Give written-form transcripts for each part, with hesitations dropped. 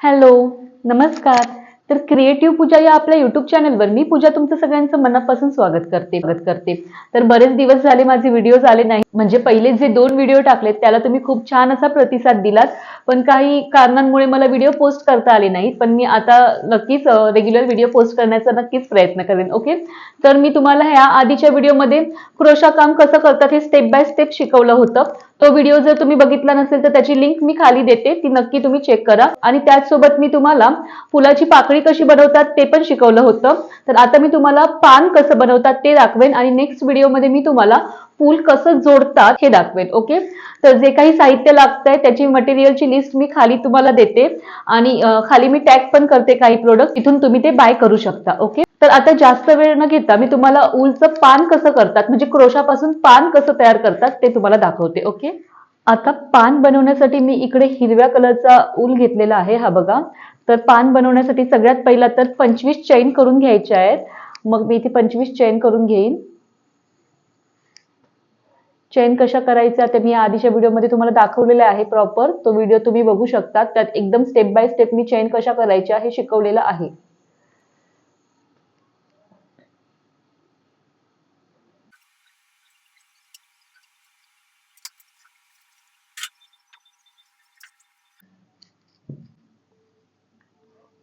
Hello, नमस्कार. तर creative पूजा या आपल्या YouTube चॅनलवर मी पूजा तुमचं सगळ्यांचं मनापासून स्वागत करते. तर बरेच दिवस झाले माझे व्हिडिओज आले नाही. म्हणजे पहिले जे 2 व्हिडिओ टाकलेत त्याला तुम्ही खूप छान असा प्रतिसाद दिलात. पण काही कारणांमुळे मला व्हिडिओ पोस्ट करता आले नाहीत. पण मी आता नक्कीच रेग्युलर व्हिडिओ पोस्ट करण्याचा नक्कीच प्रयत्न करेन. ओके. तर मी तुम्हाला ह्या आधीच्या व्हिडिओमध्ये क्रोशा काम कसं करतात हे स्टेप बाय स्टेप शिकवलं होतं. तो व्हिडिओ जर तुम्ही बघितला नसेल तर त्याची लिंक मी खाली देते, ती नक्की तुम्ही चेक करा. आणि त्याचसोबत मी तुम्हाला फुलाची पाकळी कशी बनवतात ते पण शिकवलं होतं. तर आता मी तुम्हाला पान कसं बनवतात ते दाखवेन आणि नेक्स्ट व्हिडिओमध्ये मी तुम्हाला फूल कसं जोडतात हे दाखवेन. ओके. तर जे काही साहित्य लागतंय त्याची मटेरियलची लिस्ट मी खाली तुम्हाला देते आणि खाली मी टॅग पण करते काही प्रोडक्ट, इथून तुम्ही ते बाय करू शकता. ओके. तर आता जास्त वेळ न घेता मी तुम्हाला ऊलचं पान कसं करतात म्हणजे क्रोशापासून पान कसं तयार करतात ते तुम्हाला दाखवते. ओके. आता पान बनवण्यासाठी मी इकडे हिरव्या कलरचा ऊल घेतलेला आहे, हा बघा. तर पान बनवण्यासाठी सगळ्यात पहिला तर 25 चैन करून घ्यायच्या आहेत. मग मी इथे 25 चैन करून घेईन. चैन कशा करायच्या ते मी आधीच्या व्हिडिओमध्ये तुम्हाला दाखवलेलं आहे प्रॉपर. तो व्हिडिओ तुम्ही बघू शकता. त्यात एकदम स्टेप बाय स्टेप मी चैन कशा करायच्या हे शिकवलेलं आहे.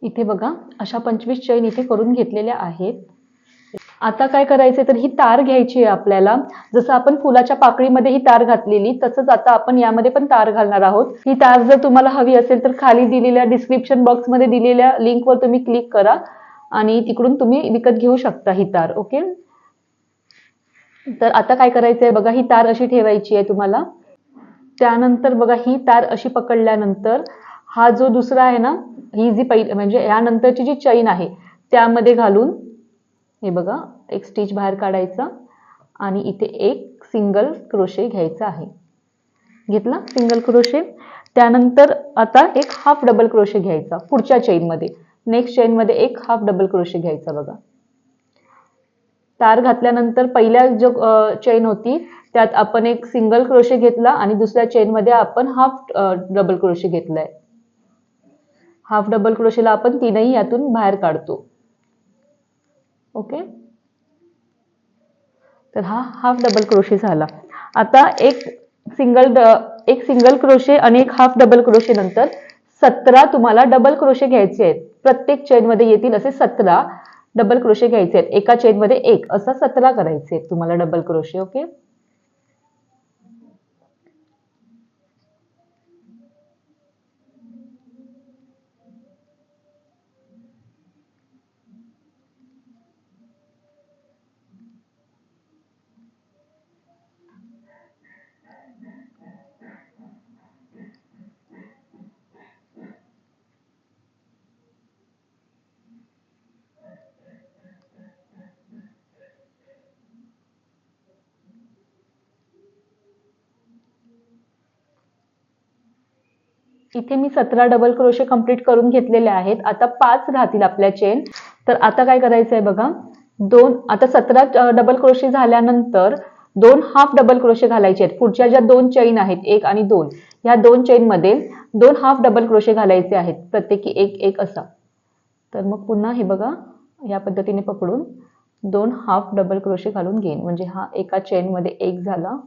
इथे बघा, अशा 25 चैन इथे करून घेतलेल्या आहेत. आता काय करायचंय तर ही तार घ्यायची आहे आपल्याला. जसं आपण फुलाच्या पाकळीमध्ये ही तार घातलेली तसंच आता आपण यामध्ये पण तार घालणार आहोत. ही तार जर तुम्हाला हवी असेल तर खाली दिलेल्या डिस्क्रिप्शन बॉक्समध्ये दिलेल्या लिंकवर तुम्ही क्लिक करा आणि तिकडून तुम्ही विकत घेऊ शकता ही तार. ओके. तर आता काय करायचंय बघा, ही तार अशी ठेवायची आहे तुम्हाला. त्यानंतर बघा, ही तार अशी पकडल्यानंतर हा जो दुसरा आहे ना, ही जी पहिली म्हणजे यानंतरची जी चैन आहे त्यामध्ये घालून हे बघा, एक स्टिच बाहेर काढायचा आणि इथे एक सिंगल क्रोशे घ्यायचा आहे. घेतला सिंगल क्रोशे. त्यानंतर आता एक हाफ डबल क्रोशे घ्यायचा पुढच्या चेनमध्ये. नेक्स्ट चेनमध्ये एक हाफ डबल क्रोशे घ्यायचा बघा. तार घातल्यानंतर पहिल्या जो चेन होती त्यात आपण एक सिंगल क्रोशे घेतला आणि दुसऱ्या चेनमध्ये आपण हाफ डबल क्रोशे घेतलाय. हाफ डबल क्रोशेला आपण तीनही यातून बाहेर काढतो. ओके. तर हा हाफ डबल क्रोशे झाला. आता एक सिंगल क्रोशे आणि एक हाफ डबल क्रोशे नंतर 17 तुम्हाला डबल क्रोशे घ्यायचे आहेत. प्रत्येक चेन मध्ये येतील असे 17 डबल क्रोशे घ्यायचे आहेत. एका चेन मध्ये एक असं 17 करायचे आहेत तुम्हाला डबल क्रोशे. ओके. इथे मी 17 डबल क्रोशे कंप्लीट करून घेतलेले आहेत. आता 5 राहतील आपल्या चेन. तर आता काय करायचंय बघा, आता 17 डबल क्रोशे झाल्यानंतर 2 हाफ डबल क्रोशे घालायचे आहेत. पुढच्या ज्या 2 चेन आहेत 1 आणि 2, या 2 चेन मध्ये 2 हाफ डबल क्रोशे घालायचे आहेत, प्रत्येकी एक एक असा. तर मग पुन्हा हे बघा, या पद्धतीने पकडून 2 हाफ डबल क्रोशे घालून घेईन. म्हणजे हा एका चेन मध्ये एक झाला,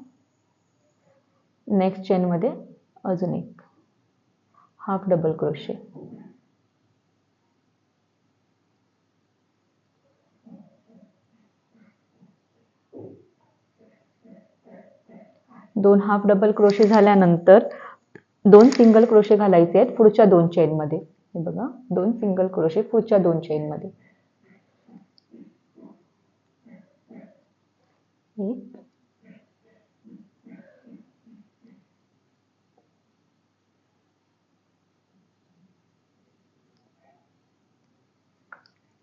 नेक्स्ट चेन मध्ये अजून एक हाफ डबल क्रोशे. दोन हाफ डबल क्रोशे झाल्यानंतर 2 सिंगल क्रोशे घालायचे आहेत पुढच्या 2 चेन मध्ये. हे बघा, 2 सिंगल क्रोशे पुढच्या 2 चेन मध्ये. एक,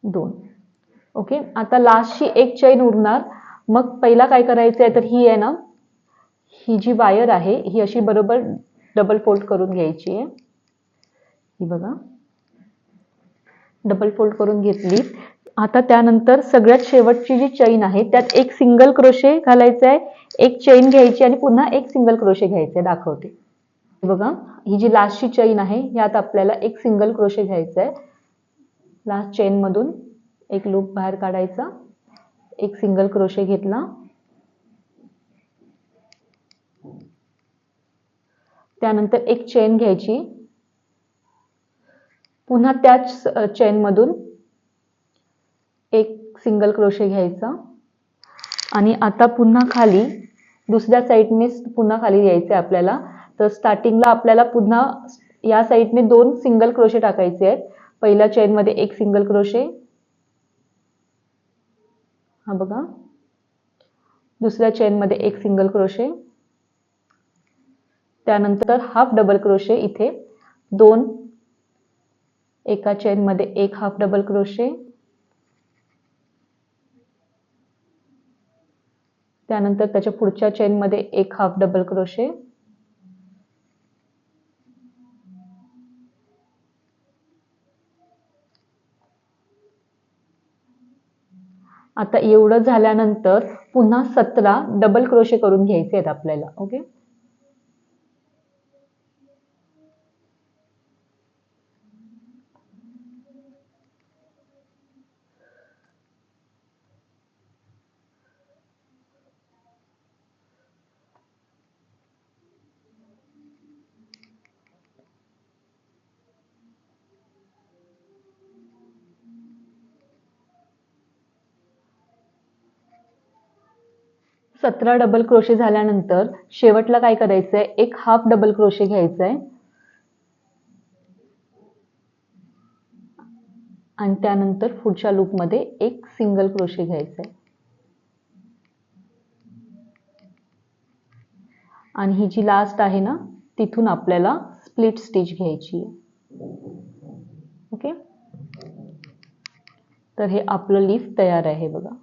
दोन. ओके. आता लास्टची एक चेन उरणार. मग पहिला काय करायचंय तर ही आहे ना, ही जी वायर आहे ही अशी बरोबर डबल फोल्ड करून घ्यायची आहे. ही बघा, डबल फोल्ड करून घेतली. आता त्यानंतर सगळ्यात शेवटची जी चेन आहे त्यात एक सिंगल क्रोशे घालायचा आहे, एक चेन घ्यायची आणि पुन्हा एक सिंगल क्रोशे घ्यायचे. दाखवते. बघा, ही जी लास्टची चेन आहे यात आपल्याला एक सिंगल क्रोशे घ्यायचा आहे. लास्ट चेन मधून एक लूप बाहेर काढायचा, एक सिंगल क्रोशे घेतला, त्यानंतर एक चेन घ्यायची, पुन्हा त्याच चेन मधून एक सिंगल क्रोशे घ्यायचा आणि आता पुन्हा खाली दुसऱ्या साईडने पुन्हा खाली यायचे आपल्याला. तर स्टार्टिंगला आपल्याला पुन्हा या साईडने 2 सिंगल क्रोशे टाकायचे आहेत. पहिल्या चेन मध्ये एक सिंगल क्रोशे, हा बघा, दुसऱ्या चेन मध्ये एक सिंगल क्रोशे, त्यानंतर हाफ डबल क्रोशे इथे 2, एका चेन मध्ये एक हाफ डबल क्रोशे, त्यानंतर त्याच्या पुढच्या चेन मध्ये एक हाफ डबल क्रोशे, आता एवढं झाल्यानंतर पुन्हा 17 डबल क्रोशे करून घ्यायचे आहेत आपल्याला. ओके, 17 डबल क्रोशे झाल्यानंतर शेवटला काय करायचंय, एक हाफ डबल क्रोशे घ्यायचंय आणि त्यानंतर पुढच्या लूप मध्ये एक सिंगल क्रोशे घ्यायचंय आणि ही जी लास्ट आहे ना तिथून आपल्याला स्प्लिट स्टिच घ्यायची आहे. ओके, तर हे आपलं लीफ तयार आहे बघा.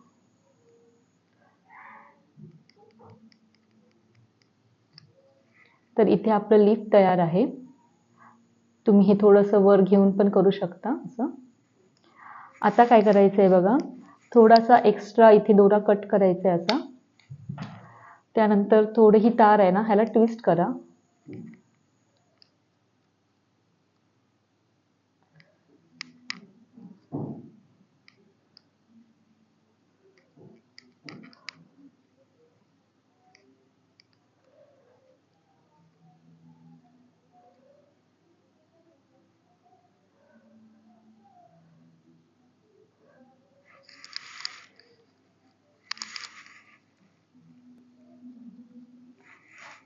तर इथे आपलं लीफ तयार आहे. तुम्ही हे थोडंसं वर घेऊन पण करू शकता असं. आता काय करायचं आहे बघा, थोडासा एक्स्ट्रा इथे दोरा कट करायचा आहे असा. त्यानंतर थोडी ही तार आहे ना ह्याला ट्विस्ट करा.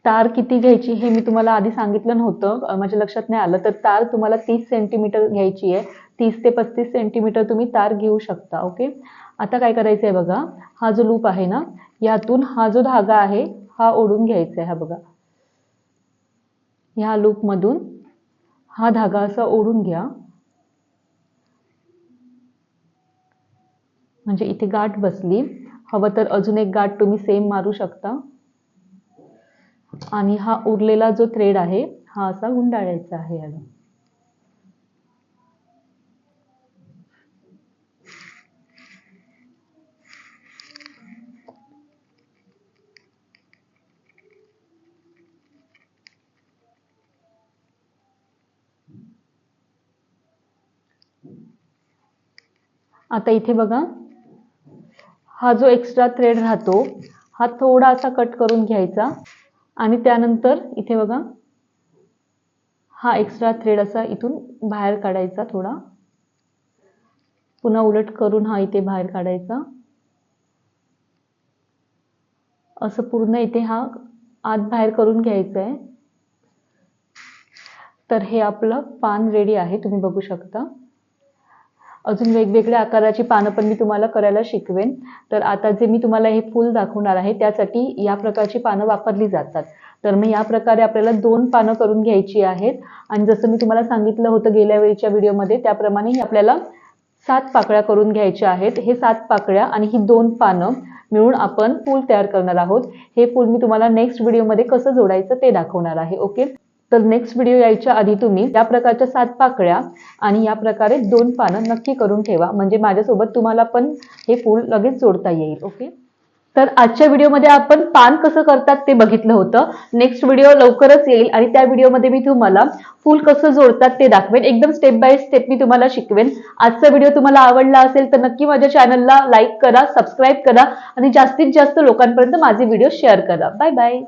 तार किती घ्यायची हे मी तुम्हाला आधी सांगितलं नव्हतं, माझ्या लक्षात नाही आलं. तर तार तुम्हाला 30 सेंटीमीटर घ्यायची आहे. 30 ते 35 सेंटीमीटर तुम्ही तार घेऊ शकता. ओके, आता काय करायचं आहे बघा, हा जो लूप आहे ना यातून हा जो धागा आहे हा ओढून घ्यायचा आहे. हा बघा, ह्या लूप मधून हा धागा असा ओढून घ्या, म्हणजे इथे गाठ बसली. हवं तर अजून एक गाठ तुम्ही सेम मारू शकता आणि हा उरलेला जो थ्रेड आहे हा असा गुंडाळायचा आहे याला. आता इथे बघा, हा जो एक्स्ट्रा थ्रेड राहतो हा थोडासा कट करून घ्यायचा आणि त्यानंतर इथे बघा हा एक्स्ट्रा थ्रेड असा इथून बाहेर काढायचा, थोडा पुन्हा उलट करून हा इथे बाहेर काढायचा. असं पूर्ण इथे हा आत बाहेर करून घ्यायचं आहे. तर हे आपलं पान रेडी आहे, तुम्ही बघू शकता. अजून वेगवेगळ्या आकाराची पानं पण मी तुम्हाला करायला शिकवेन. तर आता जे मी तुम्हाला हे फूल दाखवणार आहे त्यासाठी या प्रकारची पानं वापरली जातात. तर मग या प्रकारे आपल्याला 2 पानं करून घ्यायची आहेत आणि जसं मी तुम्हाला सांगितलं होतं गेल्या वेळीच्या व्हिडिओमध्ये त्याप्रमाणे आपल्याला 7 पाकळ्या करून घ्यायच्या आहेत. हे 7 पाकळ्या आणि ही 2 पानं मिळून आपण फूल तयार करणार आहोत. हे फूल मी तुम्हाला नेक्स्ट व्हिडिओमध्ये कसं जोडायचं ते दाखवणार आहे. ओके, तर नेक्स्ट व्हिडिओ यायच्या आधी तुम्ही या प्रकारच्या 7 पाकळ्या आणि या प्रकारे 2 पानं नक्की करून ठेवा, म्हणजे माझ्यासोबत तुम्हाला पण हे फूल लगेच जोडता येईल. ओके, तर आजच्या व्हिडिओमध्ये आपण पान कसं करतात ते बघितलं होतं. नेक्स्ट व्हिडिओ लवकरच येईल आणि त्या व्हिडिओमध्ये मी तुम्हाला फूल कसं जोडतात ते दाखवेन. एकदम स्टेप बाय स्टेप मी तुम्हाला शिकवेन. आजचा व्हिडिओ तुम्हाला आवडला असेल तर नक्की माझ्या चॅनलला लाईक करा, सबस्क्राईब करा आणि जास्तीत जास्त लोकांपर्यंत माझे व्हिडिओ शेअर करा. Bye bye.